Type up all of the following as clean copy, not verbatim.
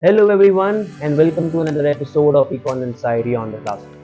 Hello everyone and welcome to another episode of Econ Insight Beyond the Classroom।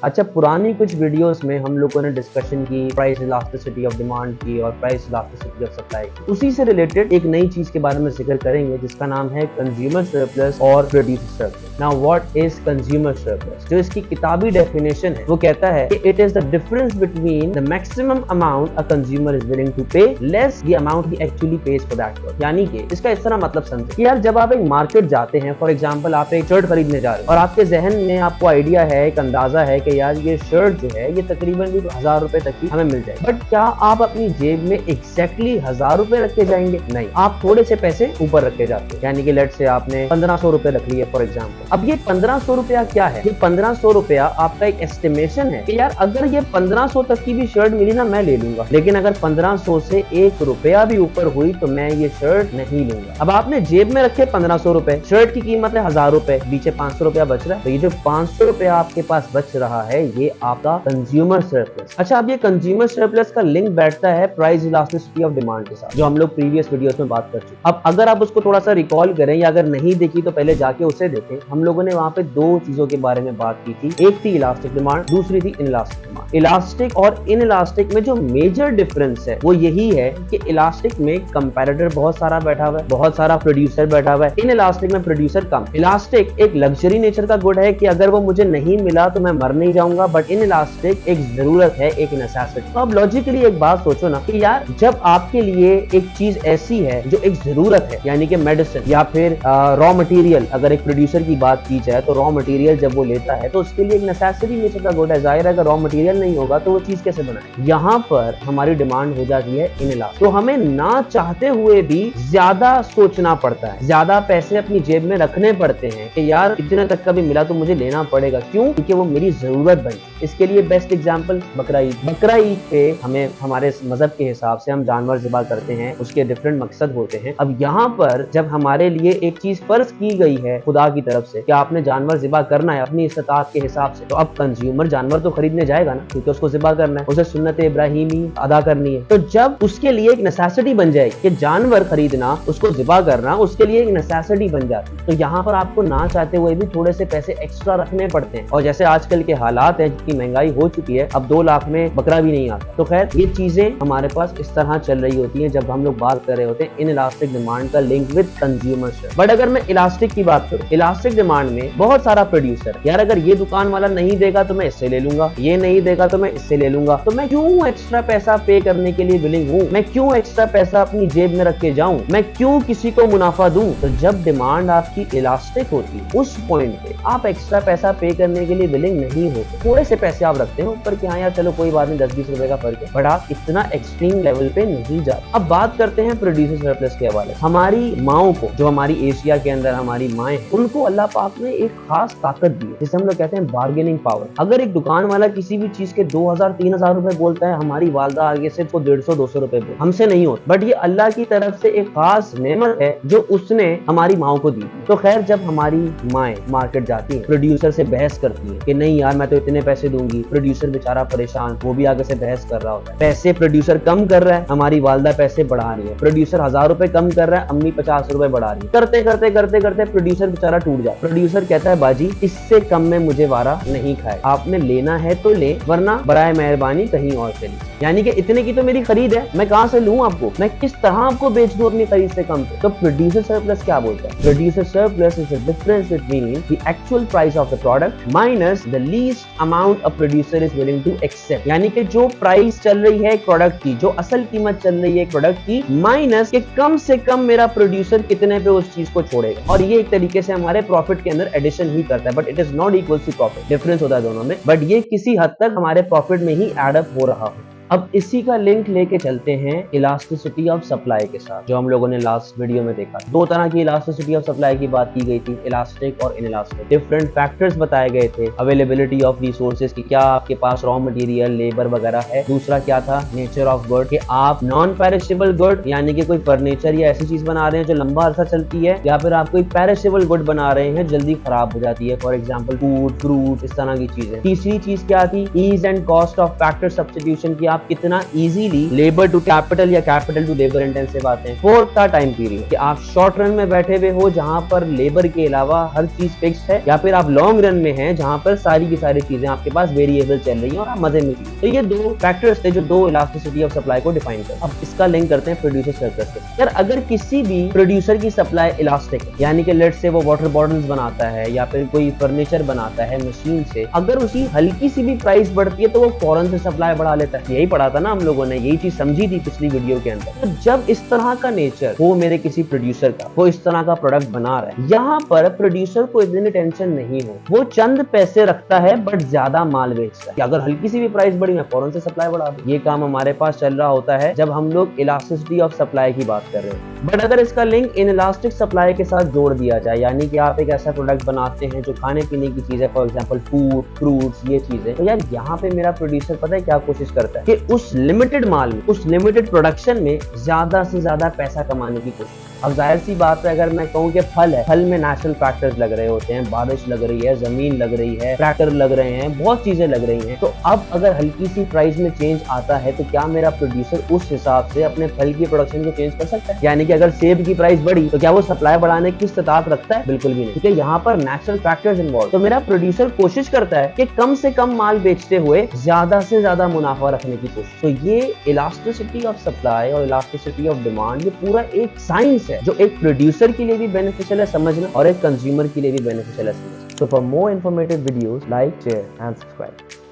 अच्छा, पुरानी कुछ videos में हम लोगों ने डिस्कशन की प्राइस इलास्टिसिटी ऑफ डिमांड की और प्राइस इलास्टिसिटी ऑफ सप्लाई की। उसी से रिलेटेड एक नई चीज के बारे में जिक्र करेंगे जिसका नाम है कंज्यूमर सरप्लस और producer surplus. Now what is consumer surplus? जो इसकी किताबी डेफिनेशन है वो कहता है कि it is the difference between the maximum amount a consumer is willing to pay less the amount he actually pays for that product. यानी कि इसका इस तरह मतलब समझे कि यार जब आप एक मार्केट जाते हैं, फॉर एग्जांपल आप एक शर्ट खरीदने जा रहे हो और आपके जहन में आपको आइडिया है, एक अंदाजा है कि यार ये शर्ट जो है ये तकरीबन भी 1000 रुपए तक की हमें मिल जाएगी। बट क्या आप अपनी जेब में एग्जैक्टली 1000 रुपए रख के जाएंगे? नहीं, आप थोड़े से पैसे ऊपर रख के जाते हैं। यानी कि लेट से आपने 1500 रुपए रख लिए फॉर एग्जांपल। अब ये 1500 रुपया क्या है? ये 1500 रुपया आपका एक एस्टिमेशन है कि यार अगर ये 1500 तक की भी शर्ट मिली ना, मैं ले लूंगा, लेकिन अगर 1500 से 1 रुपया भी ऊपर हुई तो मैं ये शर्ट नहीं लूंगा। अब आपने जेब में रखे 1500 रुपए, शर्ट की कीमत है 1000 रुपए, बीच 500 रुपया बच रहा है, तो ये जो 500 रुपया आपके पास बच रहा है ये आपका कंज्यूमर सरप्लस। अच्छा, अब ये कंज्यूमर सरप्लस का लिंक बैठता है प्राइस इलास्टिसिटी ऑफ डिमांड के साथ, जो हम लोग प्रीवियस वीडियोस में बात कर चुके। अब अगर आप उसको थोड़ा सा रिकॉल करें या अगर नहीं देखी तो पहले जाके उसे देखें। हम लोगों ने वहां पे दो चीजों के बारे में बात की थी, एक थी इलास्टिक डिमांड, दूसरी थी इनइलास्टिक डिमांड। इलास्टिक और इनइलास्टिक में जो मेजर डिफरेंस है वो यही है कि इलास्टिक में कंपैरेटर बहुत सारा बैठा हुआ है, बहुत सारा प्रोड्यूसर बैठा हुआ है, इनइलास्टिक में प्रोड्यूसर कम। इलास्टिक एक लग्जरी नेचर का गुड है कि अगर वो मुझे नहीं मिला तो मैं मर नहीं जाऊंगा, बट इनइलास्टिक एक जरूरत है, एक नेसेसिटी। तो अब लॉजिकली एक बात सोचो ना कि यार जब आपके लिए एक चीज ऐसी है जो एक जरूरत है, यानी कि मेडिसिन या फिर रॉ मटेरियल, अगर एक प्रोड्यूसर की बात की जाए तो रॉ मटेरियल जब वो लेता है तो उसके लिए एक नेसेसिटी नेचर का गुड है। जाहिर है अगर रॉ मटेरियल नहीं होगा तो वो चीज कैसे बनाए। यहाँ पर हमारी डिमांड हो जाती है इनइलास्टिक। तो हमें ना चाहते हुए भी ज्यादा सोचना पड़ता है, ज्यादा पैसे अपनी जेब में रखने पड़ते हैं कि यार इतने तक का भी मिला तो मुझे लेना पड़ेगा। क्यों? क्योंकि वो मेरी जरूरत बनी। इसके लिए बेस्ट एग्जांपल बकरा ईद। बकरा ईद पे हमें हमारे मजहब के हिसाब से हम जानवर ज़िबा करते हैं, उसके डिफरेंट मकसद होते हैं। अब यहाँ पर जब हमारे लिए एक चीज फर्ज की गई है खुदा की तरफ से कि आपने जानवर ज़िबा करना है अपनी इस्तात के हिसाब से, तो अब कंज्यूमर जानवर तो खरीदने जाएगा ना, क्योंकि उसको ज़िबा करना है, उसे सुन्नत इब्राहिमी अदा करनी है। तो जब उसके लिए एक नेसेसिटी बन जाएगी कि जानवर खरीदना, उसको ज़िबा करना उसके लिए एक नेसेसिटी बन जाती है, तो यहाँ पर आपको ना चाहते हुए भी थोड़े से पैसे एक्स्ट्रा रखने पड़ते हैं। और जैसे आजकल के हालात है, जितनी महंगाई हो चुकी है, अब 2 लाख में बकरा भी नहीं आता। तो खैर ये चीजें हमारे पास इस तरह चल रही होती हैं जब हम लोग बात कर रहे होते हैं इन इलास्टिक डिमांड का लिंक विद कंज्यूमर। बट अगर मैं इलास्टिक की बात करूं, इलास्टिक डिमांड में बहुत सारा प्रोड्यूसर, यार अगर ये दुकान वाला नहीं देगा तो मैं इससे ले लूंगा, ये नहीं देगा तो मैं इससे ले लूंगा, तो मैं क्यों एक्स्ट्रा पैसा पे करने के लिए विलिंग हूँ? मैं क्यों एक्स्ट्रा पैसा अपनी जेब में रख के जाऊं? मैं क्यों किसी को मुनाफा दूं? तो जब डिमांड आपकी इलास्टिक होती है उस पॉइंट पे आप एक्स्ट्रा पैसा पे करने के लिए विलिंग नहीं होते। थोड़े से पैसे आप रखते हो ऊपर कि हाँ यार चलो कोई बात नहीं, 10-20 रुपए का फर्क है, बट आप इतना एक्सट्रीम लेवल पे नहीं जाते। अब बात करते हैं प्रोड्यूसर सरप्लस के हवाले। हमारी माओं को, जो हमारी एशिया के अंदर हमारी माएं हैं, उनको अल्लाह पाक ने एक खास ताकत दी है जिसे हम लोग कहते हैं बार्गेनिंग पावर। अगर एक दुकान वाला किसी भी चीज के 2000-3000 रुपए बोलता है, हमारी वालदा आगे से तो 150-200 रुपए बोल, हमसे नहीं होता। बट ये अल्लाह की तरफ से एक खास नेमत है जो उसने हमारी माओं को दी। तो खैर जब हमारी माएं मार्केट जाती है, प्रोड्यूसर से बहस करती है कि नहीं यार मैं तो इतने पैसे दूंगी, प्रोड्यूसर बेचारा परेशान, वो भी आगे से बहस कर रहा होता है। पैसे प्रोड्यूसर कम कर रहा है, हमारी वालदा पैसे बढ़ा रही है। प्रोड्यूसर 1000 रुपए कम कर रहा है, अम्मी 50 रुपए बढ़ा रही है। करते करते करते करते प्रोड्यूसर बेचारा टूट जाए। प्रोड्यूसर कहता है बाजी इससे कम में मुझे वारा नहीं खाए, आपने लेना है तो ले, वरना बराए मेहरबानी कहीं और से ले। यानी कि इतने की तो मेरी खरीद है, मैं कहां से लूं आपको, मैं किस तरह आपको बेच दूं अपनी खरीद से कम पे। तो प्रोड्यूसर सरप्लस क्या बोलता है? Producer surplus is the difference between the actual price of the product minus the least amount a producer is willing to accept. यानी कि जो प्राइस चल रही है एक प्रोडक्ट की, जो असल कीमत चल रही है एक प्रोडक्ट की, माइनस के कम से कम मेरा प्रोड्यूसर कितने पे उस चीज को छोड़ेगा। और ये एक तरीके से हमारे प्रॉफिट के अंदर एडिशन ही करता है, but it is not equal to profit. Difference होता है दोनों में, बट ये किसी हद तक हमारे प्रॉफिट में ही एड अप हो रहा है। अब इसी का लिंक लेके चलते हैं इलास्टिसिटी ऑफ सप्लाई के साथ, जो हम लोगों ने लास्ट वीडियो में देखा। दो तरह की इलास्टिसिटी ऑफ सप्लाई की बात की गई थी, इलास्टिक और इनइलास्टिक। डिफरेंट फैक्टर्स बताए गए थे, अवेलेबिलिटी ऑफ रिसोर्सेज की, क्या आपके पास रॉ मटेरियल लेबर वगैरह है। दूसरा क्या था, नेचर ऑफ गुड, कि आप नॉन पेरिशेबल गुड यानी कि कोई फर्नीचर या ऐसी चीज बना रहे हैं जो लंबा अरसा चलती है, या फिर आप कोई पेरिशेबल गुड बना रहे हैं जल्दी खराब हो जाती है, फॉर एग्जाम्पल फूड, फ्रूट, इस तरह की चीजें। तीसरी चीज क्या थी, ease and cost of factor substitution की, आप आप कितना इजीली लेबर टू कैपिटल या कैपिटल टू लेबर इंटेंसिव आते हैं। फोर्थ था टाइम पीरियड, कि आप शॉर्ट रन में बैठे हुए हो जहां पर लेबर के अलावा हर चीज फिक्स है, या फिर आप लॉन्ग रन में हैं जहां पर सारी की सारी चीजें आपके पास वेरिएबल चल रही हैं और आप मजे में जी। तो ये दो फैक्टर्स थे जो दो इलास्टिसिटी ऑफ सप्लाई को डिफाइन करते हैं। अब इसका लिंक करते हैं प्रोड्यूसर सर्कस से। यार अगर किसी भी प्रोड्यूसर की सप्लाई इलास्टिक है, यानी कि लेट्स से वो वाटर बॉटल्स बनाता है या फिर कोई फर्नीचर बनाता है मशीन से, अगर उसकी हल्की सी भी प्राइस बढ़ती है तो वो फौरन से सप्लाई बढ़ा लेता है। यही पढ़ा था ना हम लोगों ने, यही चीज समझी थी पिछली वीडियो के अंदर। तो जब इस तरह का नेचर हो मेरे किसी प्रोड्यूसर का, वो इस तरह का प्रोडक्ट बना रहा है, यहाँ पर प्रोड्यूसर को इतनी टेंशन नहीं हो, वो चंद पैसे रखता है बट ज्यादा माल बेचता है। अगर हल्की सी भी प्राइस बढ़ी मैं फौरन से सप्लाई बढ़ा दूं। ये काम हमारे पास चल रहा होता है जब हम लोग इलास्टिसिटी ऑफ सप्लाई की बात कर रहे हैं। बट अगर इसका लिंक इन इलास्टिक सप्लाई के साथ जोड़ दिया जाए, यानी कि आप एक ऐसा प्रोडक्ट बनाते हैं जो खाने पीने की चीज है, फॉर एग्जांपल फूड, फ्रूट्स, ये चीजें, तो यार यहाँ पे मेरा प्रोड्यूसर पता है क्या कोशिश करता है कि उस लिमिटेड माल में, उस लिमिटेड प्रोडक्शन में ज्यादा से ज्यादा पैसा कमाने की कोशिश। अब जाहिर सी बात है, अगर मैं कहूँ कि फल है, फल में नेचुरल फैक्टर्स लग रहे होते हैं, बारिश लग रही है, जमीन लग रही है, ट्रैक्टर लग रहे हैं, बहुत चीजें लग रही हैं। तो अब अगर हल्की सी प्राइस में चेंज आता है तो क्या मेरा प्रोड्यूसर उस हिसाब से अपने फल की प्रोडक्शन को चेंज कर सकता है? यानी कि अगर सेब की प्राइस बढ़ी तो क्या वो सप्लाई बढ़ाने की इस्तेताअत रखता है? बिल्कुल भी नहीं, क्योंकि यहाँ पर नेचुरल फैक्टर्स इन्वॉल्व। तो मेरा प्रोड्यूसर कोशिश करता है कि कम से कम माल बेचते हुए ज्यादा से ज्यादा मुनाफा रखने की कोशिश। तो ये इलास्टिसिटी ऑफ सप्लाई और इलास्टिसिटी ऑफ डिमांड, ये पूरा एक साइंस है जो एक प्रोड्यूसर के लिए भी बेनिफिशियल है समझना और एक कंज्यूमर के लिए भी बेनिफिशियल है समझना। So for more informative videos, like, share and subscribe.